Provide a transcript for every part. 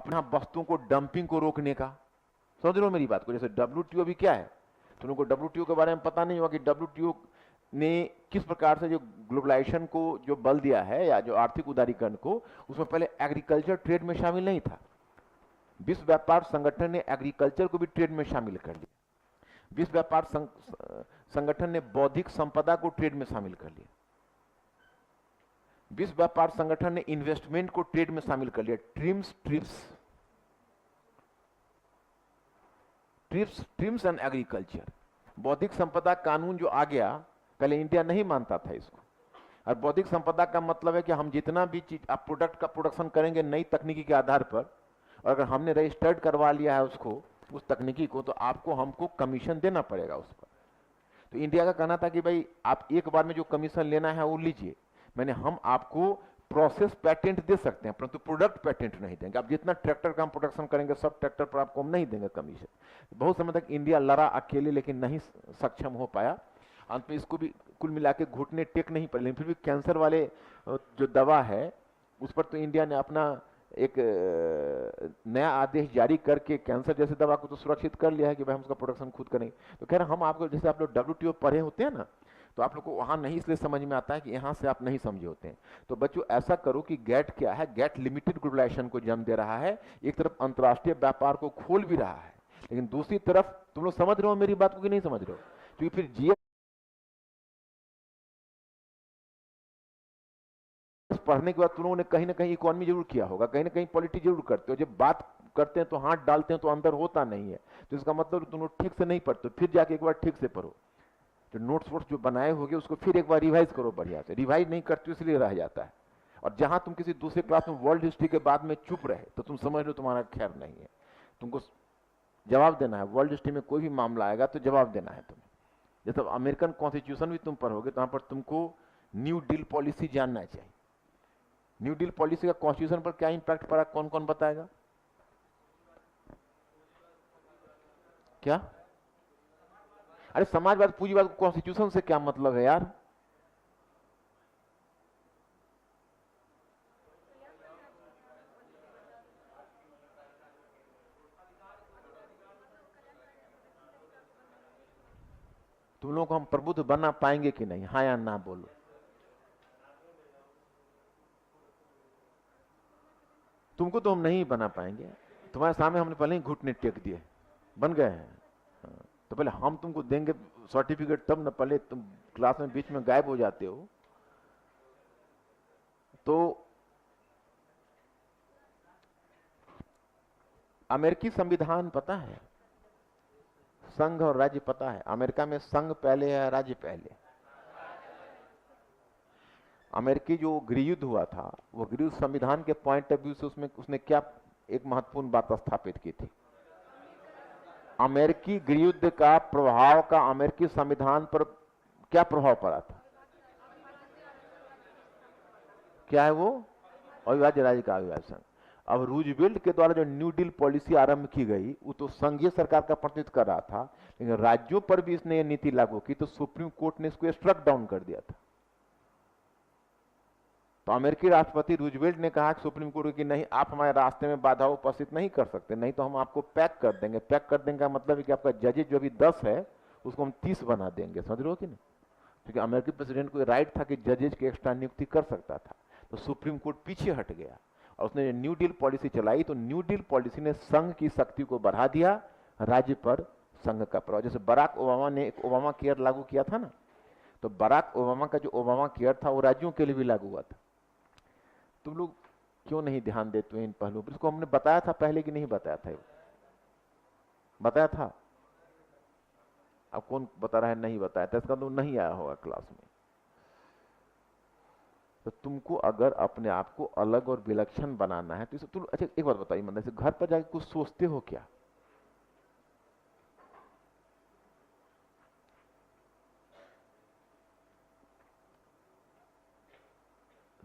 अपना वस्तुओं को डंपिंग को रोकने का। समझ रहे हो मेरी बात को? जैसे डब्ल्यूटीओ भी क्या है, तुम लोगों को डब्ल्यूटीओ के बारे में पता नहीं होगा कि डब्ल्यूटीओ ने किस प्रकार से जो ग्लोबलाइजेशन को जो बल दिया है या जो आर्थिक उदारीकरण को, उसमें पहले एग्रीकल्चर ट्रेड में शामिल नहीं था। विश्व व्यापार संगठन ने एग्रीकल्चर को भी ट्रेड में शामिल कर लिया। विश्व व्यापार संगठन ने बौद्धिक संपदा को ट्रेड में शामिल कर लिया। विश्व व्यापार संगठन ने इन्वेस्टमेंट को ट्रेड में शामिल कर लिया। Trips and agriculture. बौद्धिक संपदा कानून जो आ गया, पहले इंडिया नहीं मानता था इसको। और बौद्धिक संपदा का मतलब है कि हम जितना भी चीज आप प्रोडक्ट का प्रोडक्शन करेंगे नई तकनीकी के आधार पर, और अगर हमने रजिस्टर्ड करवा लिया है उसको, उस तकनीकी को, तो आपको हमको कमीशन देना पड़ेगा उस पर। तो इंडिया का कहना था कि भाई आप एक बार में जो कमीशन लेना है वो लीजिए, मैंने हम आपको प्रोसेस पेटेंट दे सकते हैं परंतु प्रोडक्ट पेटेंट नहीं देंगे। आप जितना ट्रैक्टर का हम प्रोडक्शन करेंगे सब ट्रैक्टर पर आपको हम नहीं देंगे कमीशन। बहुत समय तक इंडिया लड़ा अकेले, लेकिन नहीं सक्षम हो पाया। अंत में इसको भी कुल मिला के घुटने टेक नहीं पड़े, लेकिन फिर भी कैंसर वाले जो दवा है उस पर तो इंडिया ने अपना एक नया आदेश जारी करके कैंसर जैसे दवा को तो सुरक्षित कर लिया है कि भाई हम उसका प्रोडक्शन खुद करेंगे। तो कह रहे हम आपको, जैसे आप लोग डब्ल्यूटीओ पढ़े होते हैं ना, तो आप लोग को वहां नहीं इसलिए समझ में आता है कि यहां से आप नहीं समझे होते हैं। तो बच्चों ऐसा करो कि गेट क्या है? गेट लिमिटेड ग्लोबलाइजेशन को जन्म दे रहा है, एक तरफ अंतर्राष्ट्रीय व्यापार को खोल भी रहा है, लेकिन दूसरी तरफ तुम लोग समझ रहे हो मेरी बात को कि नहीं समझ रहे हो? क्योंकि फिर जीएस पढ़ने के बाद तुम लोगों ने कहीं ना कहीं इकोनॉमी जरूर किया होगा, कहीं ना कहीं पॉलिटी जरूर करते हो। जब बात करते हैं तो हाथ डालते हैं तो अंदर होता नहीं है, तो इसका मतलब तुम लोग ठीक से नहीं पढ़ते। फिर जाके एक बार ठीक से पढ़ो, जो नोट्स वोट्स जो बनाए होगे उसको फिर एक बार रिवाइज करो बढ़िया से। रिवाइज नहीं करते इसलिए रह जाता है। और जहां तुम किसी दूसरे क्लास में वर्ल्ड हिस्ट्री के बाद में चुप रहे तो तुम समझ लो तुम्हारा खैर नहीं है। तुमको जवाब देना है, वर्ल्ड हिस्ट्री में कोई भी मामला आएगा तो जवाब देना है तुम्हें। जैसे अमेरिकन कॉन्स्टिट्यूशन भी तुम पढ़ोगे तो वहां पर तुमको न्यू डील पॉलिसी जानना चाहिए। न्यू डील पॉलिसी का कॉन्स्टिट्यूशन पर क्या इंपैक्ट पड़ा, कौन कौन बताएगा? क्या? अरे समाजवाद पूंजीवाद कॉन्स्टिट्यूशन से क्या मतलब है यार? तुम लोगों को हम प्रबुद्ध बना पाएंगे कि नहीं? हाँ या ना बोलो। तुमको तो हम नहीं बना पाएंगे, तुम्हारे सामने हमने पहले ही घुटने टेक दिए, बन गए हैं। हाँ, तो पहले हम तुमको देंगे सर्टिफिकेट तब न, पहले तुम क्लास में बीच में गायब हो जाते हो। तो अमेरिकी संविधान पता है? संघ और राज्य पता है? अमेरिका में संघ पहले है, राज्य पहले? अमेरिकी जो गृहयुद्ध हुआ था, वो गृहयुद्ध संविधान के पॉइंट ऑफ व्यू से उसमें उसने क्या एक महत्वपूर्ण बात स्थापित की थी? अमेरिकी गृहयुद्ध का प्रभाव का अमेरिकी संविधान पर क्या प्रभाव पड़ा था? क्या है वो? अविभाज्य राज्य का अविभाजन। अब रूजवेल्ट के द्वारा जो न्यू डील पॉलिसी आरंभ की गई वो तो संघीय सरकार का प्रतिनिधित्व कर रहा था, लेकिन राज्यों पर भी इसने ये नीति लागू की तो सुप्रीम कोर्ट ने इसको स्ट्रक डाउन कर दिया था। तो अमेरिकी राष्ट्रपति रूजवेल्ट ने कहा कि सुप्रीम कोर्ट की नहीं, आप हमारे रास्ते में बाधा उपस्थित नहीं कर सकते, नहीं तो हम आपको पैक कर देंगे। पैक कर देंगे का मतलब है कि आपका जजेज जो भी 10 है उसको हम 30 बना देंगे। समझ रहे हो कि नहीं? क्योंकि अमेरिकी प्रेसिडेंट को राइट था कि जजेज की एक्स्ट्रा नियुक्ति कर सकता था। तो सुप्रीम कोर्ट पीछे हट गया और उसने न्यू डील पॉलिसी चलाई। तो न्यू डील पॉलिसी ने संघ की शक्ति को बढ़ा दिया, राज्य पर संघ का प्रभाव। जैसे बराक ओबामा ने एक ओबामा केयर लागू किया था ना, तो बराक ओबामा का जो ओबामा केयर था वो राज्यों के लिए भी लागू हुआ था। तुम लोग क्यों नहीं ध्यान देते हो इन पहलुओं पर? इसको हमने बताया था पहले कि नहीं बताया था? बताया था? अब कौन बता रहा है नहीं बताया था? इसका तो नहीं आया होगा क्लास में। तो तुमको अगर अपने आप को अलग और विलक्षण बनाना है तो इसे तुम, अच्छा एक बात बताइए, मतलब से घर पर जाके कुछ सोचते हो क्या?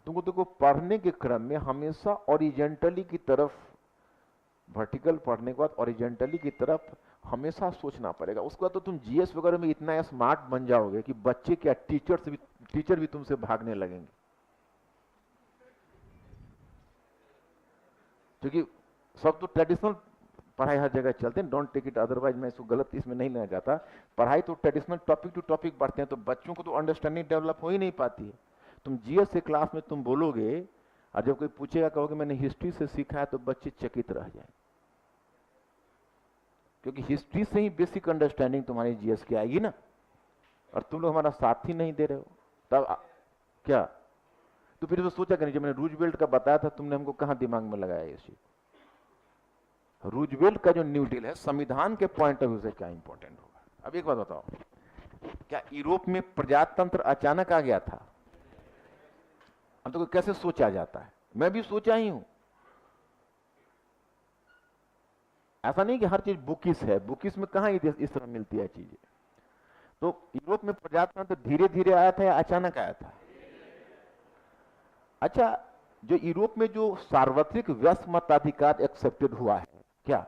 तुमको देखो पढ़ने के क्रम में हमेशा ओरिजेंटली की तरफ, वर्टिकल पढ़ने के बाद ओरिजेंटली की तरफ हमेशा सोचना पड़ेगा। उसके बाद तो तुम जीएस वगैरह में इतना स्मार्ट बन जाओगे कि बच्चे क्या टीचर भी तुमसे भागने लगेंगे। क्योंकि सब तो ट्रेडिशनल पढ़ाई हर जगह चलते हैं, डोंट टेक इट अदरवाइज, मैं इसको गलत इसमें नहीं लेना चाहता। पढ़ाई तो ट्रेडिशनल टॉपिक टू टॉपिक पढ़ते हैं, तो बच्चों को तो अंडरस्टैंडिंग डेवलप हो ही नहीं पाती है। तुम जीएस के क्लास में तुम बोलोगे और जब कोई पूछेगा कहोगे मैंने हिस्ट्री से सीखा है, तो बच्चे चकित रह जाए, क्योंकि हिस्ट्री से ही बेसिक अंडरस्टैंडिंग तुम्हारी जीएस की आएगी ना। और तुम लोग हमारा साथ ही नहीं दे रहे हो, तब क्या? तो फिर तो सोचा करें, जब मैंने रूजवेल्ट का बताया था, तुमने हमको कहां दिमाग में लगाया ये चीज? रूजवेल्ट का जो न्यू डील है, संविधान के पॉइंट ऑफ व्यू से क्या इंपॉर्टेंट होगा? अब एक बात बताओ, क्या यूरोप में प्रजातंत्र अचानक आ गया था? हम तो कैसे सोचा जाता है, मैं भी सोचा ही हूं। ऐसा नहीं कि हर चीज बुकिस है, बुकिस में कहां इस तरह मिलती है चीजें। तो यूरोप में प्रजातंत्र धीरे धीरे आया था या अचानक आया था? अच्छा, जो यूरोप में जो सार्वत्रिक व्यस्त मताधिकार एक्सेप्टेड हुआ है, क्या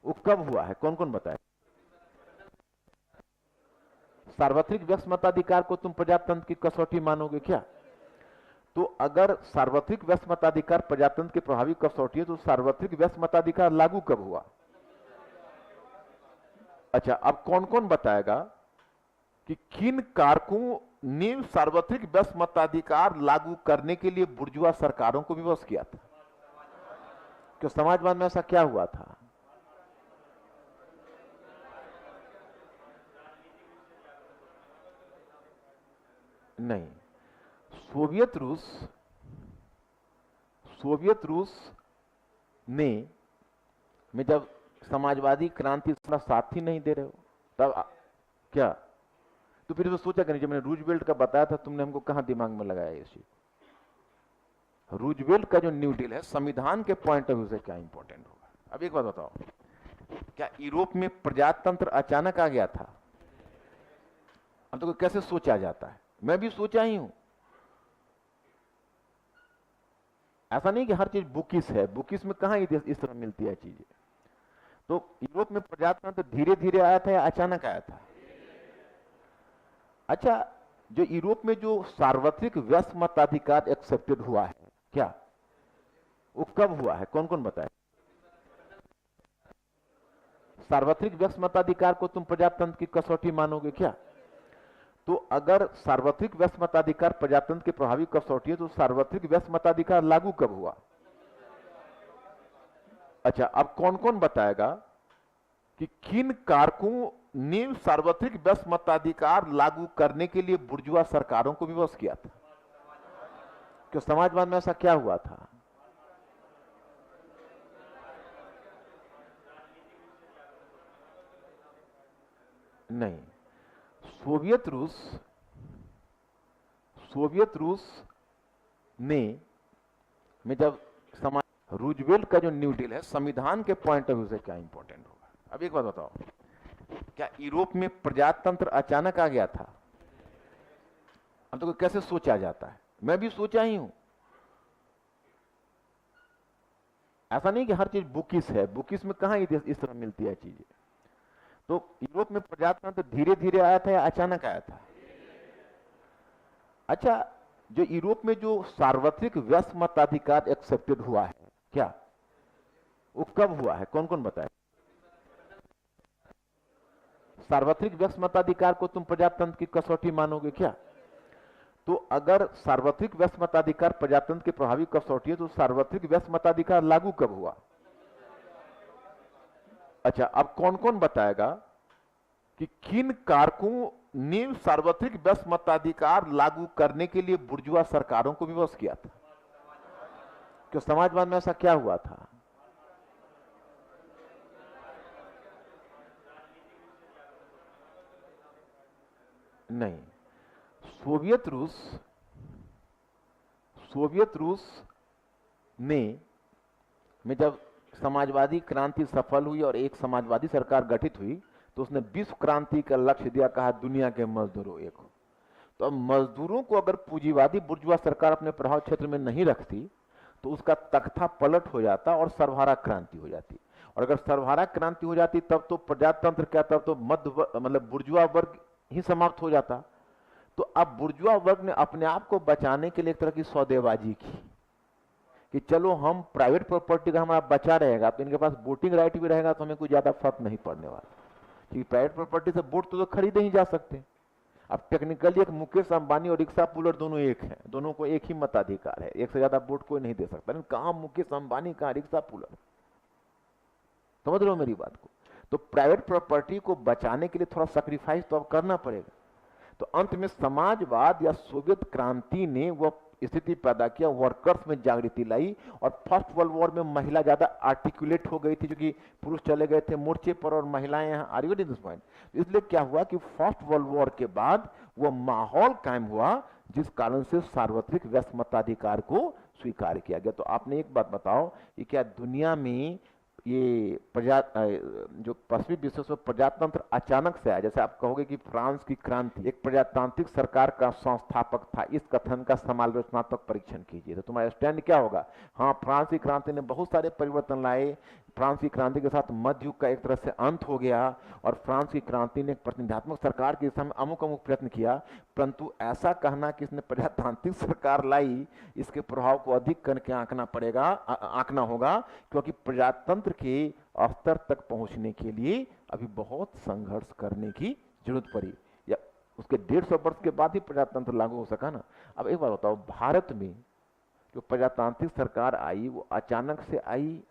वो कब हुआ है? कौन कौन बताए? सार्वत्रिक व्यस्त मताधिकार को तुम प्रजातंत्र की कसौटी मानोगे क्या? तो अगर सार्वत्रिक व्यस्त मताधिकार प्रजातंत्र की प्रभावी कसौटी है, तो सार्वत्रिक व्यस्त मताधिकार लागू कब हुआ? अच्छा, अब कौन कौन बताएगा कि किन कारकों ने सार्वत्रिक व्यस्त मताधिकार लागू करने के लिए बुर्जुआ सरकारों को विवश किया था? क्यों समाजवाद में ऐसा क्या हुआ था? नहीं, सोवियत रूस ने में जब समाजवादी क्रांति का साथ ही नहीं दे रहे हो, तब क्या? तो फिर तो सोचा करें, जब मैंने रूजवेल्ट का बताया था, तुमने हमको कहां दिमाग में लगाया ये चीज? रूजवेल्ट का जो न्यू डील है, संविधान के पॉइंट ऑफ व्यू से क्या इंपॉर्टेंट होगा? अब एक बात बताओ, क्या यूरोप में प्रजातंत्र अचानक आ गया था? हम तो कैसे सोचा जाता है, मैं भी सोचा ही हूं। ऐसा नहीं कि हर चीज बुकिस है, बुकिस में कहां इस तरह मिलती है चीजें। तो यूरोप में प्रजातंत्र धीरे धीरे आया था या अचानक आया था? अच्छा, जो यूरोप में जो सार्वत्रिक व्यस्त मताधिकार एक्सेप्टेड हुआ है, क्या वो कब हुआ है? कौन कौन बताए? सार्वत्रिक व्यस्त मताधिकार को तुम प्रजातंत्र की कसौटी मानोगे क्या? तो अगर सार्वत्रिक व्यस्त मताधिकार प्रजातंत्र की प्रभावी कसौटी है, तो सार्वत्रिक व्यस्त मताधिकार लागू कब हुआ? अच्छा, अब कौन कौन बताएगा कि किन कारकों ने सार्वत्रिक व्यस्त मताधिकार लागू करने के लिए बुर्जुआ सरकारों को विवश किया था? क्यों समाजवाद में ऐसा क्या हुआ था? नहीं, सोवियत रूस ने में जब रूजवेल्ट का जो न्यू डील है, संविधान के पॉइंट ऑफ व्यू से क्या इंपॉर्टेंट होगा? अब एक बात बताओ, क्या यूरोप में प्रजातंत्र अचानक आ गया था? हम तो कैसे सोचा जाता है, मैं भी सोचा ही हूं। ऐसा नहीं कि हर चीज बुकिस है, बुकिस में कहां इस तरह मिलती है चीजें। तो यूरोप में प्रजातंत्र धीरे धीरे आया था या अचानक आया था? अच्छा, जो यूरोप में जो सार्वत्रिक व्यस्त मताधिकार एक्सेप्टेड हुआ है, क्या वो कब हुआ है? कौन कौन बताए? सार्वत्रिक व्यस्त मताधिकार को तुम प्रजातंत्र की कसौटी मानोगे क्या? तो अगर सार्वत्रिक व्यस्त मताधिकार प्रजातंत्र की प्रभावी कसौटी है, तो सार्वत्रिक व्यस्त मताधिकार लागू कब हुआ? अच्छा, अब कौन कौन बताएगा कि किन कारकों ने सार्वत्रिक व्यस्त मताधिकार लागू करने के लिए बुर्जुआ सरकारों को विवश किया था? क्यों समाजवाद में ऐसा क्या हुआ था? नहीं, सोवियत रूस ने में जब समाजवादी क्रांति सफल हुई और एक समाजवादी सरकार गठित हुई, तो उसने विश्व क्रांति का लक्ष्य दिया, कहा दुनिया के मजदूरों एक हो। तो अब मजदूरों को अगर पूंजीवादी बुर्जुआ सरकार अपने प्रभाव क्षेत्र में नहीं रखती, तो उसका तख्ता पलट हो जाता और सर्वहारा क्रांति हो जाती। और अगर सर्वहारा क्रांति हो जाती, तब तो प्रजातंत्र क्या, तब तो मध्य मतलब बुर्जुआ वर्ग ही समाप्त हो जाता। तो अब बुर्जुआ वर्ग ने अपने आप को बचाने के लिए एक तरह की सौदेबाजी की कि चलो हम प्राइवेट प्रॉपर्टी का हमारा बचा रहेगा तो इनके पास वोटिंग राइट भी रहेगा तो हमें कोई ज्यादा फर्क नहीं पड़ने वाला, क्योंकि प्राइवेट प्रॉपर्टी से वोट तो खरीदे ही जा सकते हैं। अब टेक्निकली एक मुकेश अंबानी और रिक्शा पुलर दोनों एक हैं, दोनों को एक ही मताधिकार है, एक से ज्यादा वोट कोई नहीं दे सकता। लेकिन कहां मुकेश अंबानी, कहां रिक्शा पुलर, समझ रहे हो मेरी बात को? तो प्राइवेट प्रॉपर्टी को बचाने के लिए थोड़ा सैक्रिफाइस तो अब करना पड़ेगा। तो अंत में समाजवाद या सोवियत क्रांति ने वह स्थिति पैदा किया, वर्कर्स में जागृति लाई, और फर्स्ट वर्ल्ड वॉर में महिला ज्यादा आर्टिकुलेट हो गई थी, क्योंकि पुरुष चले गए थे मोर्चे पर और महिलाएं यहाँ। Are you this point? इसलिए क्या हुआ कि फर्स्ट वर्ल्ड वॉर के बाद वह माहौल कायम हुआ जिस कारण से सार्वत्रिक व्यस्त मताधिकार को स्वीकार किया गया। तो आपने एक बात बताओ कि क्या दुनिया में ये जो पश्चिमी विश्व में प्रजातंत्र अचानक से आया? जैसे आप कहोगे कि फ्रांस की क्रांति एक प्रजातांत्रिक सरकार का संस्थापक था, इस कथन का समालोचनात्मक परीक्षण कीजिए तो तुम्हारा स्टैंड क्या होगा? हाँ, फ्रांस की क्रांति ने बहुत सारे परिवर्तन लाए, फ्रांस की क्रांति के साथ मध्य युग का एक तरह से अंत हो गया, और फ्रांस की क्रांति ने प्रतिनिधात्मक सरकार के दिशा में अमुक अमुक प्रयत्न किया। परंतु ऐसा कहना कि इसने प्रजातांत्रिक सरकार लाई, इसके प्रभाव को अधिक करके आंकना होगा, क्योंकि प्रजातंत्र के स्तर तक पहुंचने के लिए अभी बहुत संघर्ष करने की जरूरत पड़ी, या उसके 150 वर्ष के बाद ही प्रजातंत्र लागू हो सका ना। अब एक बात बताओ, भारत में जो प्रजातांत्रिक सरकार आई वो अचानक से आई